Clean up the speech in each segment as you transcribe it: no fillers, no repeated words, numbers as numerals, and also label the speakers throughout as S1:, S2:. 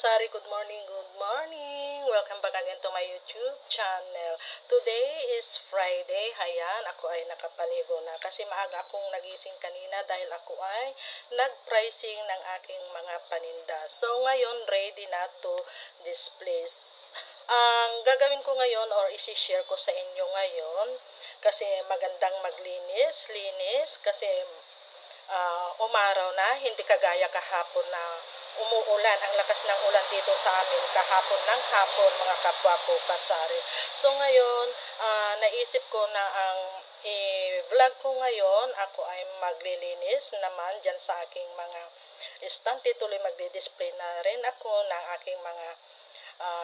S1: kasari, good morning, good morning. Welcome back again to my YouTube channel. Today is Friday. Hayan, ako ay nakapaligo na kasi maaga akong nagising kanina dahil ako ay nag-pricing ng aking mga paninda. So ngayon, ready na to display. Ang gagawin ko ngayon or isi-share ko sa inyo ngayon kasi magandang linis kasi umaraw na, hindi kagaya kahapon na umuulan. Ang lakas ng ulan dito sa amin kahapon ng hapon, mga kapwa ko kasari. So ngayon, naisip ko na ang i-vlog ko ngayon, ako ay maglilinis naman dyan sa aking mga stand. Tuloy magdi-display na rin ako ng aking mga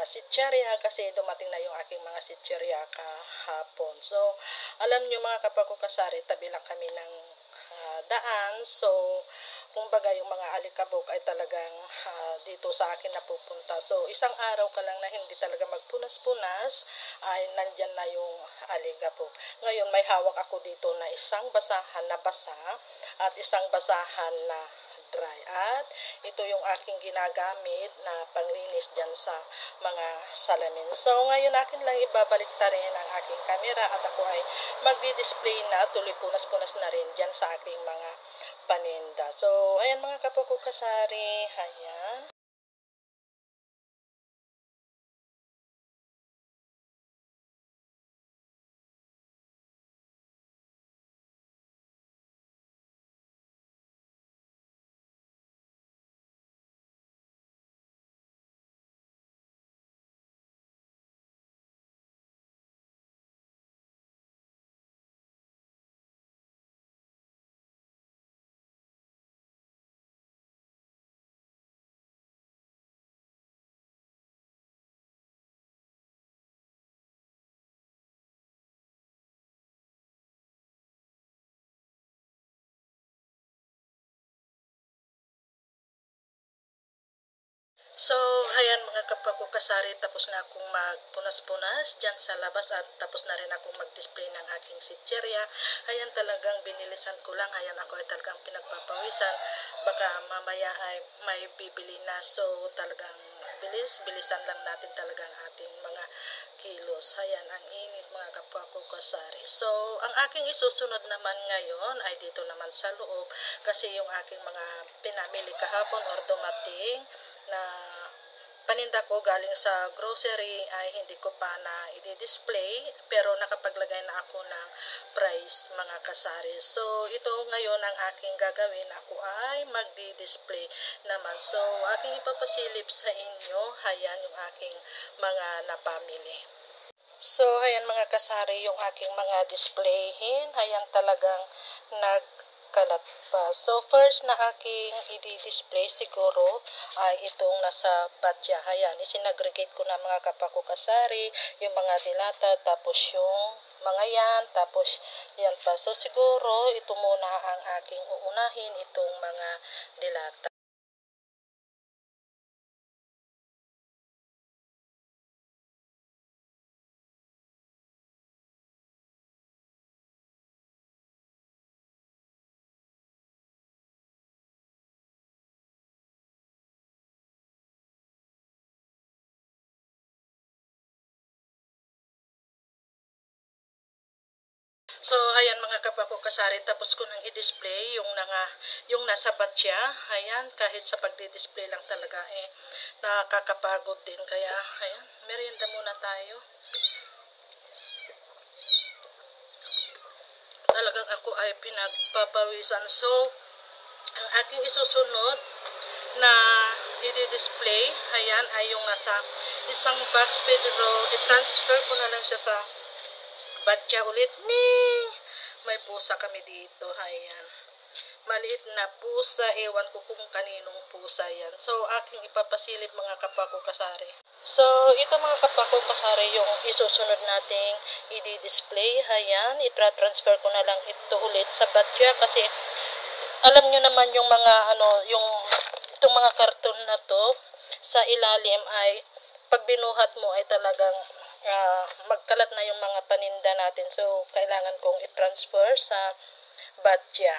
S1: sitcherya kasi dumating na yung aking mga sitcherya kahapon. So, alam nyo mga kapwa ko kasari, tabi lang kami ng daan. So, kumbaga yung mga alikabok ay talagang dito sa akin napupunta. So, isang araw ka lang na hindi talaga magpunas-punas ay nandyan na yung alikabok. Ngayon, may hawak ako dito na isang basahan na basa at isang basahan na dry. At ito yung aking ginagamit na panglinis dyan sa mga salamin. So, ngayon akin lang ibabalik ta rin ang aking camera at ako ay magdi-display na, tuloy punas-punas na rin dyan sa aking mga paninda. So, ayan mga kapwa ko kasari, ayan. So, ayan mga kapwa ko kasari, tapos na akong magpunas-punas dyan sa labas at tapos na rin akong mag-display ng aking sitcherya. Ayan, talagang binilisan ko lang. Ayan, ako ay talagang pinagpapawisan. Baka mamaya ay may bibili na. So, talagang bilisan lang natin talagang ating mga kilos. Ayan, ang init mga kapwa ko kasari. So, ang aking isusunod naman ngayon ay dito naman sa loob kasi yung aking mga pinamili kahapon or dumating na paninda ko galing sa grocery ay hindi ko pa na i-display pero nakapaglagay na ako ng price mga kasari. So ito ngayon ang aking gagawin, ako ay magdi-display naman. So aking ipapasilip sa inyo, ayan yung aking mga napamili. So ayan mga kasari yung aking mga displayhin, ayan talagang nagkalat pa. So first na aking i-display siguro ay itong nasa batya. Ayan, isinagregate ko na mga kapwa ko kasari, yung mga dilata, tapos yung mga yan, tapos yan pa. So siguro ito muna ang aking uunahin, itong mga dilata. So, ayan mga kapwa ko kasari, tapos ko nang i-display yung nasa batya. Ayan, kahit sa pagdi-display lang talaga nakakapagod din. Kaya, ayan, merienda muna tayo. Talagang ako ay pinagpapawisan. So, ang aking isusunod na i-display, ayan, ay yung nasa isang box pero i-transfer ko na lang siya sa batya ulit. May pusa kami dito, ayan. Maliit na pusa, ewan ko kung kaninong pusa yan. So, aking ipapasilip mga kapwa ko kasari. So, ito mga kapwa ko kasari yung isusunod nating i-display. Ayan, i-transfer ko na lang ito ulit sa batya kasi alam nyo naman yung mga itong mga karton na to sa ilalim ay pag binuhat mo ay talagang magkalat na yung mga paninda natin. So, kailangan kong i-transfer sa batya.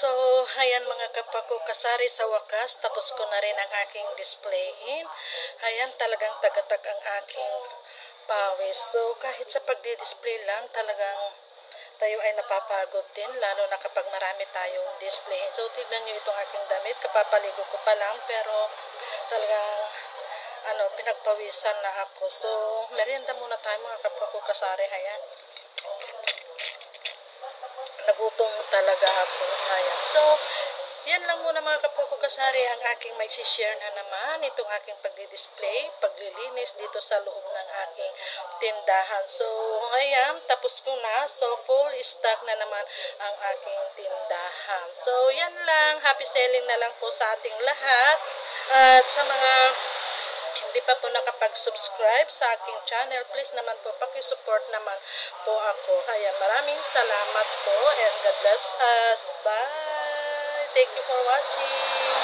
S1: So, ayan mga kapako kasari, sa wakas, tapos ko na rin ang aking displayhin. Ayan, talagang tagatag ang aking pawis. So, kahit sa pagdi-display lang, talagang tayo ay napapagod din, lalo na kapag marami tayong displayhin. So, tignan nyo itong aking damit. Kapapaligo ko pa lang, pero talagang pinagpawisan na ako. So, merienda muna tayo mga kapako kasari. Ayan. Nagutom talaga ako. Ayan. So, yan lang muna mga kapako kasari ang aking may share na naman. Itong aking pagdi-display, paglilinis dito sa loob ng aking tindahan. So, ayan, tapos ko na. So, full stock na naman ang aking tindahan. So, yan lang. Happy selling na lang po sa ating lahat. At sa mga hindi pa po nakapag-subscribe sa aking channel, please naman po paki-support naman po ako. Kaya maraming salamat po and God bless us. Bye! Thank you for watching.